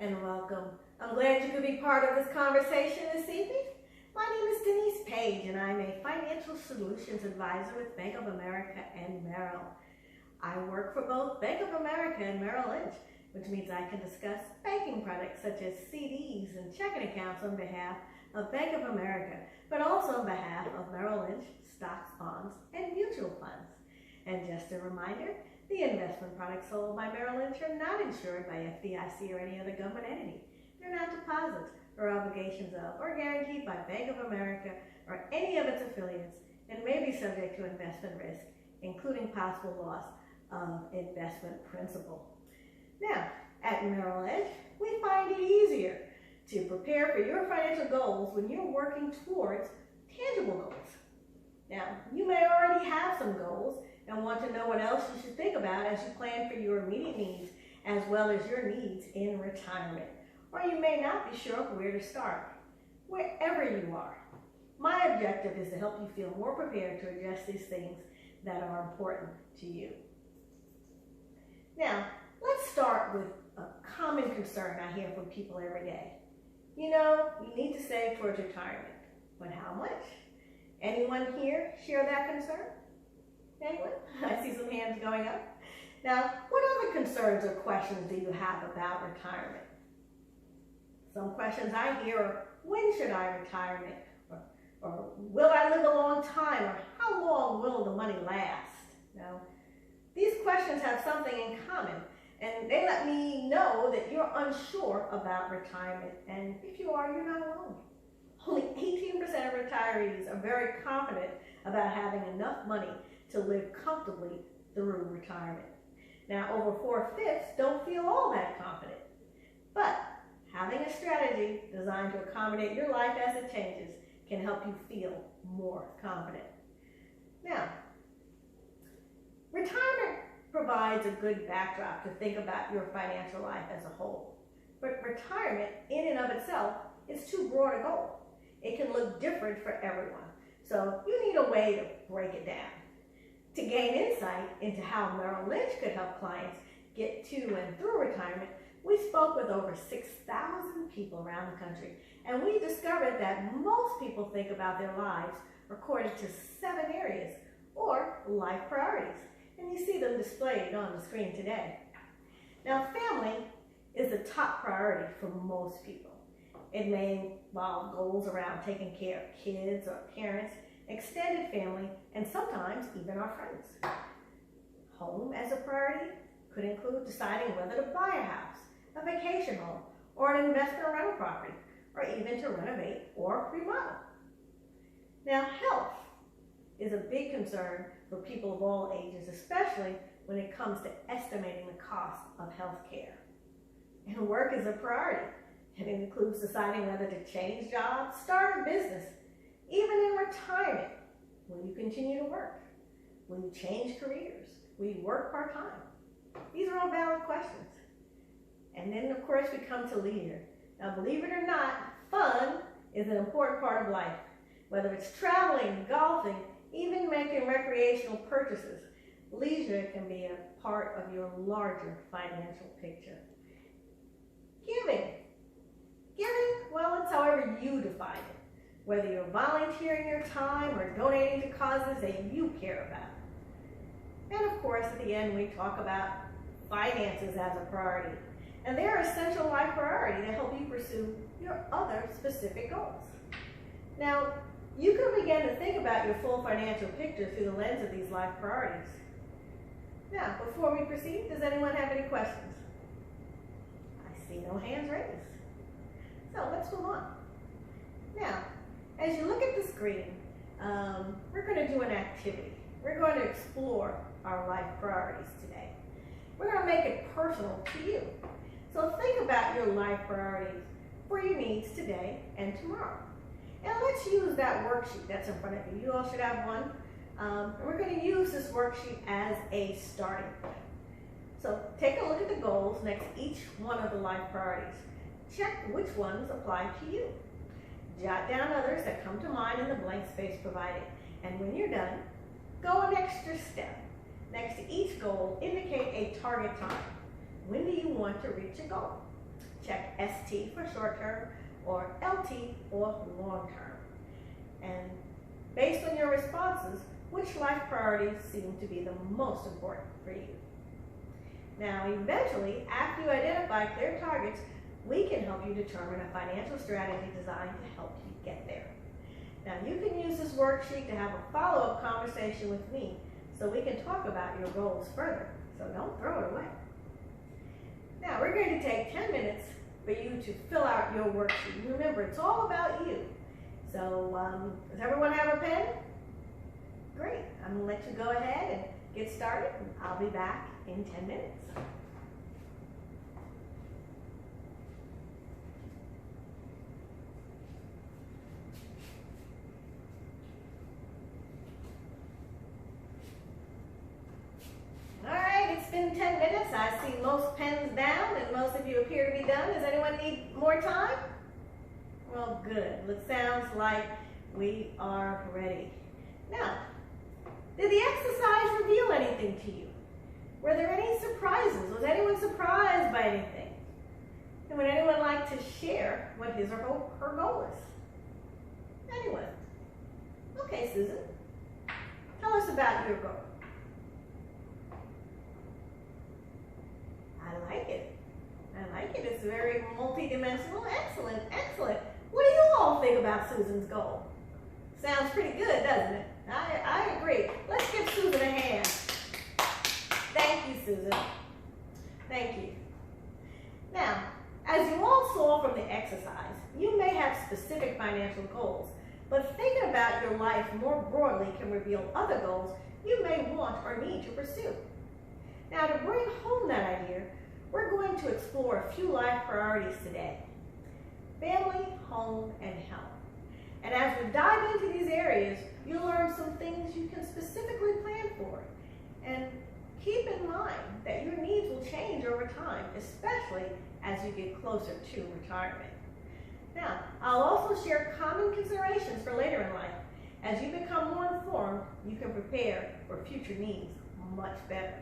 and welcome. I'm glad you could be part of this conversation this evening. My name is Denise Page and I'm a Financial Solutions Advisor with Bank of America and Merrill. I work for both Bank of America and Merrill Lynch, which means I can discuss banking products such as CDs and checking accounts on behalf of Bank of America, but also on behalf of Merrill Lynch, stocks, bonds, and mutual funds. And just a reminder, the investment products sold by Merrill Lynch are not insured by FDIC or any other government entity. They're not deposits or obligations of or guaranteed by Bank of America or any of its affiliates and may be subject to investment risk, including possible loss of investment principal. Now, at Merrill Lynch, we find it easier to prepare for your financial goals when you're working towards tangible goals. Now, you may already have some goals and want to know what else you should think about as you plan for your immediate needs as well as your needs in retirement. Or you may not be sure where to start. Wherever you are, my objective is to help you feel more prepared to address these things that are important to you. Now, let's start with a common concern I hear from people every day. You know, you need to save towards retirement, but how much? Anyone here share that concern? Anyone? I see some hands going up. Now, what other concerns or questions do you have about retirement? Some questions I hear are, when should I retire? Or will I live a long time? Or how long will the money last? Now, these questions have something in common, and they let me know that you're unsure about retirement, and if you are, you're not alone. Only 18% of retirees are very confident about having enough money to live comfortably through retirement. Now, over 4/5 don't feel all that confident, but having a strategy designed to accommodate your life as it changes can help you feel more confident. Now, retirement provides a good backdrop to think about your financial life as a whole, but retirement in and of itself is too broad a goal. It can look different for everyone, so you need a way to break it down. To gain insight into how Merrill Lynch could help clients get to and through retirement, we spoke with over 6,000 people around the country, and we discovered that most people think about their lives according to 7 areas, or life priorities, and you see them displayed on the screen today. Now, family is the top priority for most people. It may involve goals around taking care of kids or parents, extended family, and sometimes even our friends. Home as a priority could include deciding whether to buy a house, a vacation home, or an investment or rental property, or even to renovate or remodel. Now, health is a big concern for people of all ages, especially when it comes to estimating the cost of health care. And work is a priority. It includes deciding whether to change jobs, start a business. Even in retirement, will you continue to work? Will you change careers? Will you work part-time? These are all valid questions. And then, of course, we come to leisure. Now, believe it or not, fun is an important part of life. Whether it's traveling, golfing, even making recreational purchases, leisure can be a part of your larger financial picture. Giving. Giving, well, it's however you define it. Whether you're volunteering your time or donating to causes that you care about. And of course, at the end, we talk about finances as a priority. And they're an essential life priority to help you pursue your other specific goals. Now, you can begin to think about your full financial picture through the lens of these life priorities. Now, before we proceed, does anyone have any questions? I see no hands raised. So let's move on. Now, as you look at the screen, we're going to do an activity. We're going to explore our life priorities today. We're going to make it personal to you. So think about your life priorities for your needs today and tomorrow. And let's use that worksheet that's in front of you. You all should have one. And we're going to use this worksheet as a starting point. So take a look at the goals next to each one of the life priorities. Check which ones apply to you. Jot down others that come to mind in the blank space provided. And when you're done, go an extra step. Next to each goal, indicate a target time. When do you want to reach a goal? Check ST for short term or LT for long term. And based on your responses, which life priorities seem to be the most important for you? Now, eventually, after you identify clear targets, we can help you determine a financial strategy designed to help you get there. Now, you can use this worksheet to have a follow-up conversation with me so we can talk about your goals further. So don't throw it away. Now, we're going to take 10 minutes for you to fill out your worksheet. Remember, it's all about you. So, does everyone have a pen? Great. I'm going to let you go ahead and get started, and I'll be back in 10 minutes. All right, it's been 10 minutes. I see most pens down, and most of you appear to be done. Does anyone need more time? Well, good. It sounds like we are ready. Now, did the exercise reveal anything to you? Were there any surprises? Was anyone surprised by anything? And would anyone like to share what his or her goal is? Anyone? Okay, Susan. Tell us about your goal. I like it. I like it. It's very multidimensional. Excellent, excellent. What do you all think about Susan's goal? Sounds pretty good, doesn't it? I agree. Let's give Susan a hand. Thank you, Susan. Thank you. Now, as you all saw from the exercise, you may have specific financial goals, but thinking about your life more broadly can reveal other goals you may want or need to pursue. Now, to bring home that idea, we're going to explore a few life priorities today: family, home, and health. And as we dive into these areas, you'll learn some things you can specifically plan for. And keep in mind that your needs will change over time, especially as you get closer to retirement. Now, I'll also share common considerations for later in life. As you become more informed, you can prepare for future needs much better.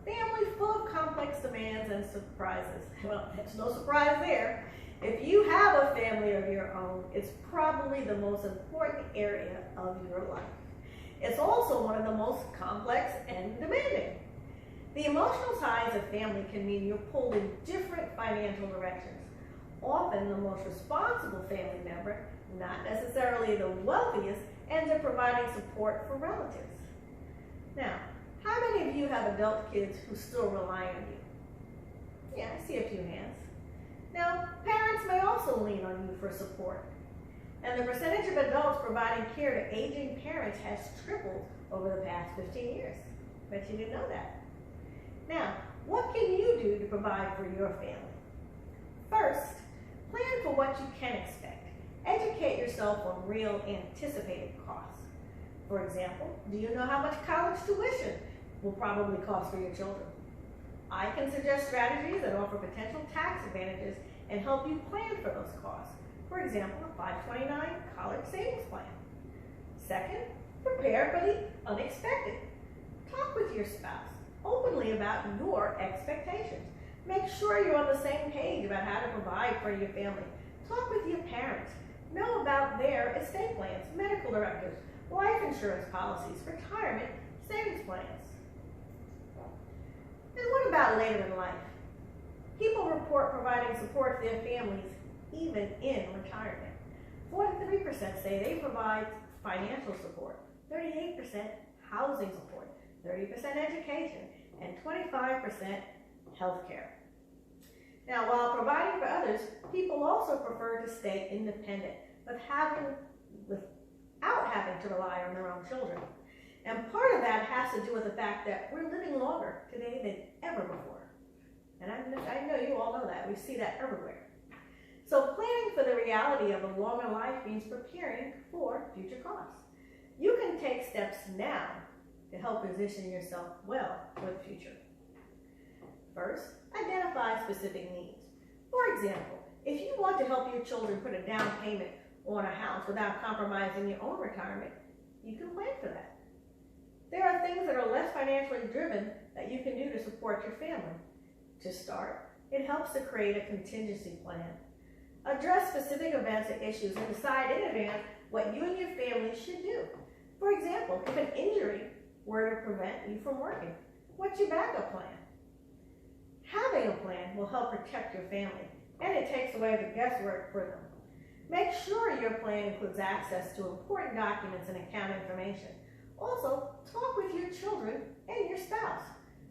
Family full of complex demands and surprises. Well, there's no surprise there. If you have a family of your own, it's probably the most important area of your life. It's also one of the most complex and demanding. The emotional sides of family can mean you're pulled in different financial directions. Often the most responsible family member, not necessarily the wealthiest, ends up providing support for relatives. Now, how many of you have adult kids who still rely on you? Yeah, I see a few hands. Now, parents may also lean on you for support. And the percentage of adults providing care to aging parents has tripled over the past 15 years. Bet you didn't know that. Now, what can you do to provide for your family? First, plan for what you can expect. Educate yourself on real anticipated costs. For example, do you know how much college tuition will probably cost for your children? I can suggest strategies that offer potential tax advantages and help you plan for those costs. For example, a 529 college savings plan. Second, prepare for the unexpected. Talk with your spouse openly about your expectations. Make sure you're on the same page about how to provide for your family. Talk with your parents. Know about their estate plans, medical directives, life insurance policies, retirement, savings plans. And what about later in life? People report providing support to their families even in retirement. 43% say they provide financial support, 38% housing support, 30% education, and 25% health care. Now, while providing for others, people also prefer to stay independent without having to rely on their own children. And part of that has to do with the fact that we're living longer today than ever before. And I know you all know that. We see that everywhere. So planning for the reality of a longer life means preparing for future costs. You can take steps now to help position yourself well for the future. First, identify specific needs. For example, if you want to help your children put a down payment on a house without compromising your own retirement, you can plan for that. There are things that are less financially driven that you can do to support your family. to start, it helps to create a contingency plan. Address specific events or issues and decide in advance what you and your family should do. For example, if an injury were to prevent you from working, what's your backup plan? Having a plan will help protect your family, and it takes away the guesswork for them. Make sure your plan includes access to important documents and account information. Also, talk with your children and your spouse.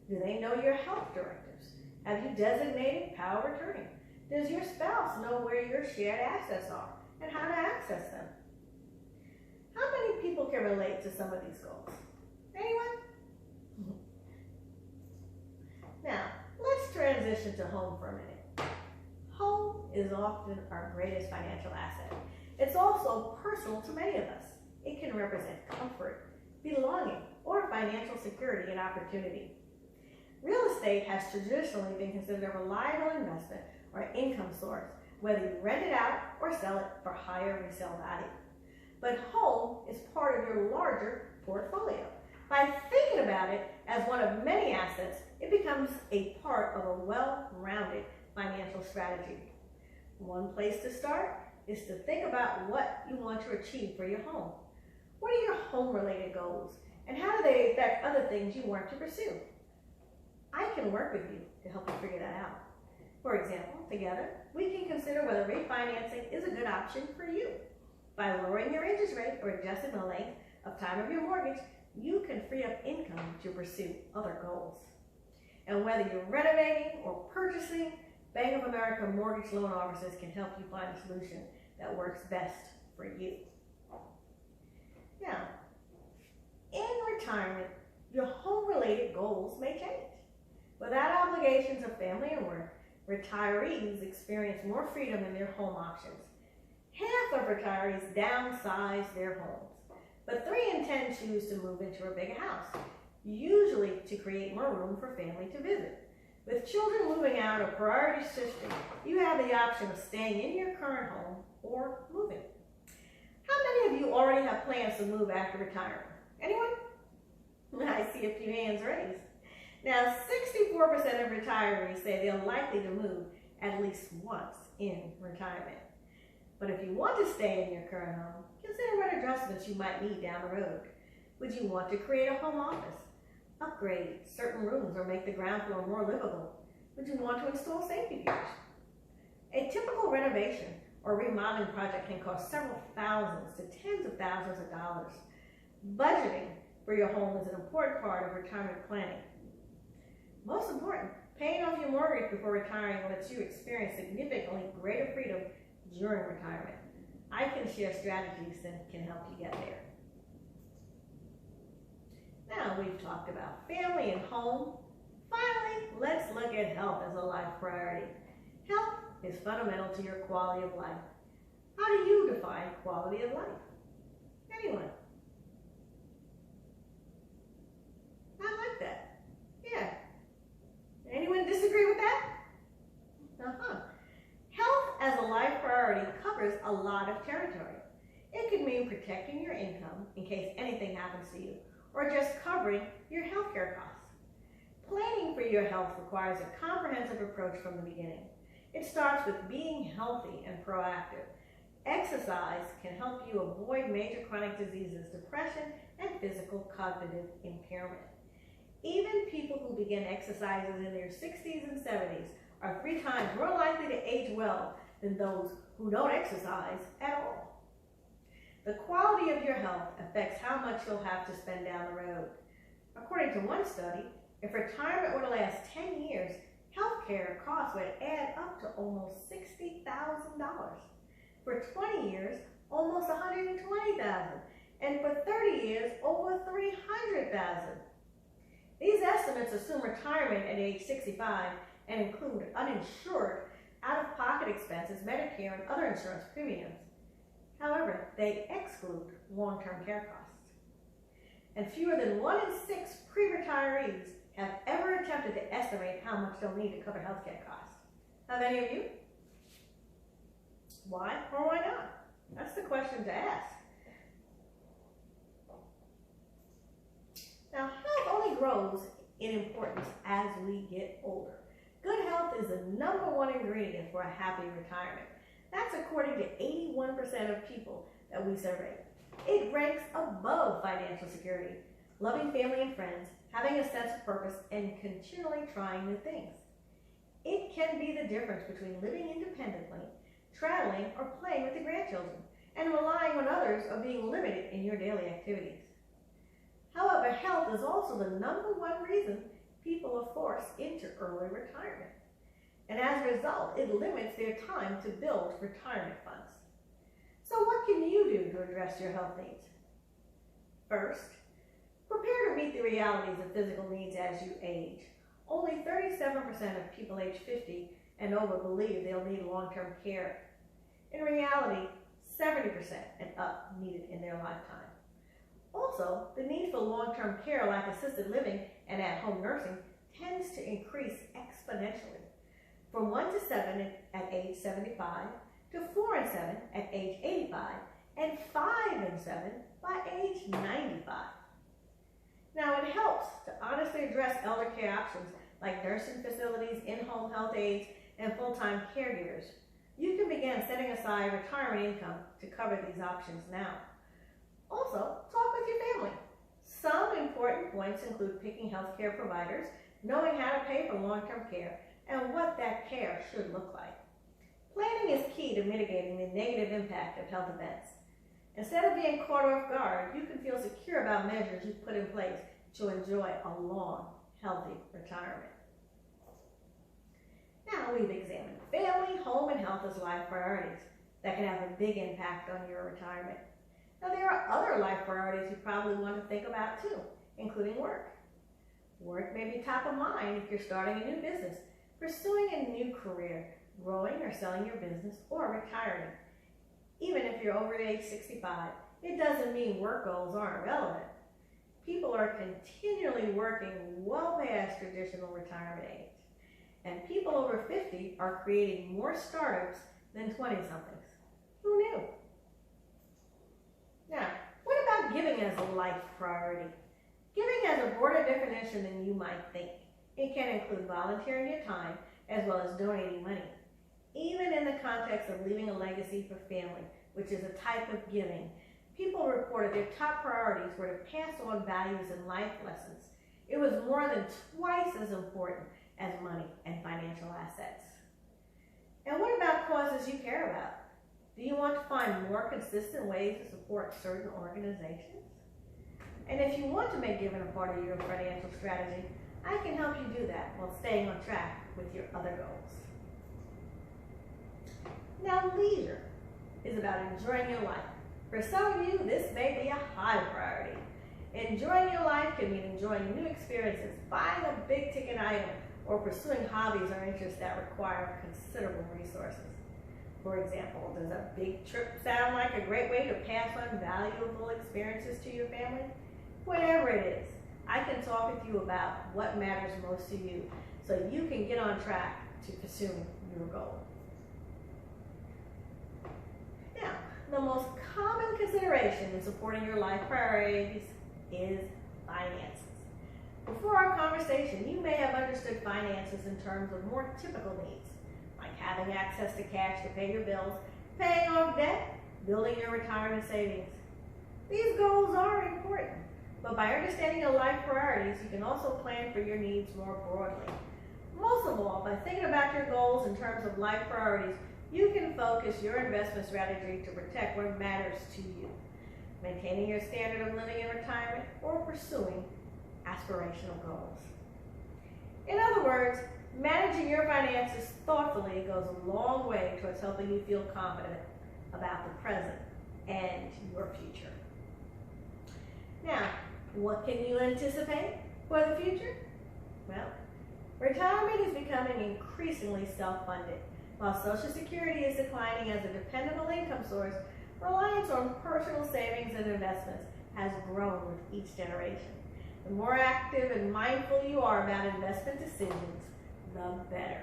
Do they know your health directives? Have you designated power of attorney? Does your spouse know where your shared assets are and how to access them? How many people can relate to some of these goals? Anyone? Now, let's transition to home for a minute. Home is often our greatest financial asset. It's also personal to many of us. It can represent comfort, belonging, or financial security and opportunity. Real estate has traditionally been considered a reliable investment or income source, whether you rent it out or sell it for higher resale value. But home is part of your larger portfolio. By thinking about it as one of many assets, it becomes a part of a well-rounded financial strategy. One place to start is to think about what you want to achieve for your home. What are your home-related goals, and how do they affect other things you want to pursue? I can work with you to help you figure that out. For example, together, we can consider whether refinancing is a good option for you. By lowering your interest rate or adjusting the length of time of your mortgage, you can free up income to pursue other goals. And whether you're renovating or purchasing, Bank of America mortgage loan officers can help you find a solution that works best for you. Now, in retirement, your home-related goals may change. Without obligations of family and work, retirees experience more freedom in their home options. Half of retirees downsize their homes, but 3 in 10 choose to move into a bigger house, usually to create more room for family to visit. With children moving out or priorities shifting, you have the option of staying in your current home or moving. How many of you already have plans to move after retirement? Anyone? I see a few hands raised. Now, 64% of retirees say they're likely to move at least once in retirement. But if you want to stay in your current home, consider what adjustments you might need down the road. Would you want to create a home office, upgrade certain rooms, or make the ground floor more livable? Would you want to install safety features? A typical renovation or remodeling project can cost several thousands to tens of thousands of dollars. Budgeting for your home is an important part of retirement planning. Most important, paying off your mortgage before retiring lets you experience significantly greater freedom during retirement. I can share strategies that can help you get there. Now we've talked about family and home. Finally, let's look at health as a life priority. Health is fundamental to your quality of life. How do you define quality of life? Anyone? I like that. Yeah. Anyone disagree with that? Health as a life priority covers a lot of territory. It could mean protecting your income in case anything happens to you, or just covering your healthcare costs. Planning for your health requires a comprehensive approach from the beginning. It starts with being healthy and proactive. Exercise can help you avoid major chronic diseases, depression, and physical cognitive impairment. Even people who begin exercising in their 60s and 70s are 3 times more likely to age well than those who don't exercise at all. The quality of your health affects how much you'll have to spend down the road. According to one study, if retirement were to last 10 years, healthcare costs would add up to almost $60,000. For 20 years, almost $120,000, and for 30 years, over $300,000. These estimates assume retirement at age 65 and include uninsured, out-of-pocket expenses, Medicare, and other insurance premiums. However, they exclude long-term care costs. And fewer than 1 in 6 pre-retirees have ever attempted to estimate how much they'll need to cover healthcare costs. Have any of you? Why or why not? That's the question to ask. Now, health only grows in importance as we get older. Good is the #1 ingredient for a happy retirement. That's according to 81% of people that we surveyed. It ranks above financial security, loving family and friends, having a sense of purpose, and continually trying new things. It can be the difference between living independently, traveling, or playing with the grandchildren, and relying on others or being limited in your daily activities. However, health is also the #1 reason people are forced into early retirement. And as a result, it limits their time to build retirement funds. So what can you do to address your health needs? First, prepare to meet the realities of physical needs as you age. Only 37% of people age 50 and over believe they'll need long-term care. In reality, 70% and up need it in their lifetime. Also, the need for long-term care like assisted living and at-home nursing tends to increase exponentially, from 1 to 7 at age 75, to 4 and 7 at age 85, and 5 and 7 by age 95. Now, it helps to honestly address elder care options like nursing facilities, in-home health aides, and full-time caregivers. You can begin setting aside retirement income to cover these options now. Also, talk with your family. Some important points include picking healthcare providers, knowing how to pay for long-term care, and what that care should look like. Planning is key to mitigating the negative impact of health events. Instead of being caught off guard, you can feel secure about measures you've put in place to enjoy a long, healthy retirement. Now we've examined family, home, and health as life priorities that can have a big impact on your retirement. Now there are other life priorities you probably want to think about too, including work. Work may be top of mind if you're starting a new business, pursuing a new career, growing or selling your business, or retiring. Even if you're over age 65, it doesn't mean work goals aren't relevant. People are continually working well past traditional retirement age. And people over 50 are creating more startups than 20-somethings. Who knew? Now, what about giving as a life priority? Giving has a broader definition than you might think. It can include volunteering your time as well as donating money. Even in the context of leaving a legacy for family, which is a type of giving, people reported their top priorities were to pass on values and life lessons. It was more than twice as important as money and financial assets. And what about causes you care about? Do you want to find more consistent ways to support certain organizations? And if you want to make giving a part of your financial strategy, I can help you do that while staying on track with your other goals. Now, leisure is about enjoying your life. For some of you, this may be a high priority. Enjoying your life can mean enjoying new experiences, buying a big-ticket item, or pursuing hobbies or interests that require considerable resources. For example, does a big trip sound like a great way to pass on valuable experiences to your family? Whatever it is, I can talk with you about what matters most to you so you can get on track to pursuing your goal. Now, the most common consideration in supporting your life priorities is finances. Before our conversation, you may have understood finances in terms of more typical needs, like having access to cash to pay your bills, paying off debt, building your retirement savings. These goals are important, but by understanding your life priorities, you can also plan for your needs more broadly. Most of all, by thinking about your goals in terms of life priorities, you can focus your investment strategy to protect what matters to you, maintaining your standard of living in retirement or pursuing aspirational goals. In other words, managing your finances thoughtfully goes a long way towards helping you feel confident about the present and your future. Now, what can you anticipate for the future? Well, retirement is becoming increasingly self-funded. While Social Security is declining as a dependable income source, reliance on personal savings and investments has grown with each generation. The more active and mindful you are about investment decisions, the better.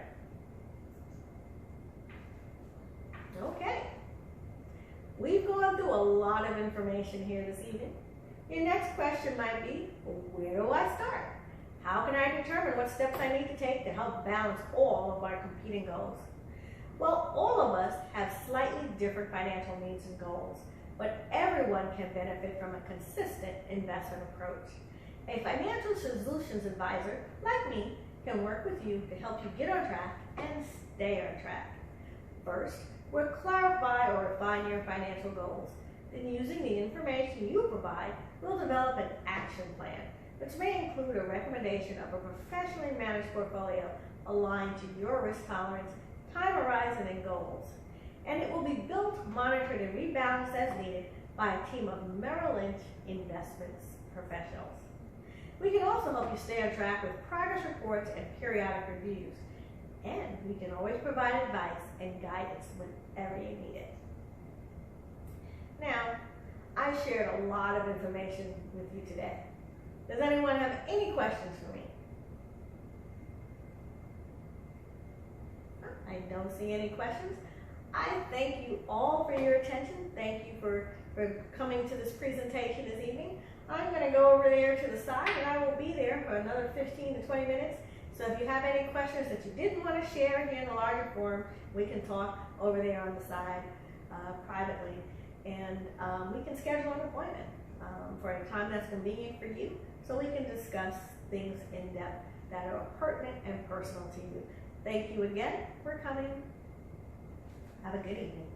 Okay, we've gone through a lot of information here this evening. Your next question might be, where do I start? How can I determine what what steps I need to take to help balance all of our competing goals. Well, all of us have slightly different financial needs and goals, but everyone can benefit from a consistent investment approach. A financial solutions advisor like me can work with you to help you get on track and stay on track. First, we'll clarify or refine your financial goals. Then, using the information you provide, we'll develop an action plan, which may include a recommendation of a professionally managed portfolio aligned to your risk tolerance, time horizon, and goals. And it will be built, monitored, and rebalanced as needed by a team of Merrill Lynch investments professionals. We can also help you stay on track with progress reports and periodic reviews. And we can always provide advice and guidance whenever you need it. Now, I shared a lot of information with you today. Does anyone have any questions for me? I don't see any questions. I thank you all for your attention. Thank you for coming to this presentation this evening. I'm going to go over there to the side, and I will be there for another 15 to 20 minutes. So if you have any questions that you didn't want to share here in the larger forum, we can talk over there on the side privately. And we can schedule an appointment for a time that's convenient for you, so we can discuss things in depth that are pertinent and personal to you. Thank you again for coming. Have a good evening.